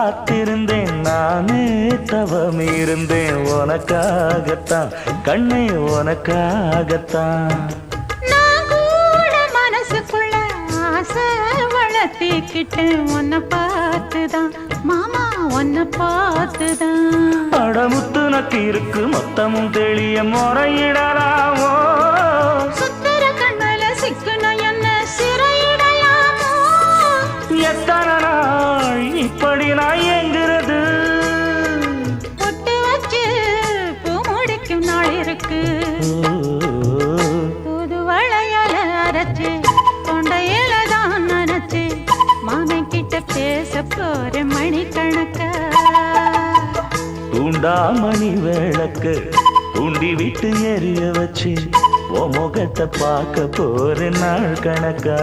காத்திருந்தேன் நானே தவம் இருந்தேன் உனக்காகத்தான் கண்ணே உனக்காகத்தான் நான் கூட மனசுக்குள்ள ஆசை வளர்த்திக்கிட்டேன் உன்னை பார்த்துதான் மாமா உன்னை பார்த்துதான் அடமுத்து நக்கு இருக்கு மொத்தமும் தெளிய முறையிடலாமோ சுத்தர கண்ணுல சிக்கன என்ன சிறையிடலாமோ எத்தனை நாள் இப்படி நான் எங்கிறது பொட்டு வச்சு பூ முடிக்கும் நாள் இருக்கு புது வளையல அரைச்சு தொண்டையில தான் நினைச்சு மாமன் கிட்ட பேச போற மணிக்கணக்கா தூண்டாமணி விளக்கு தூண்டி விட்டு எரிய வச்சு உன் முகத்தை பார்க்க போற நாள் கணக்கா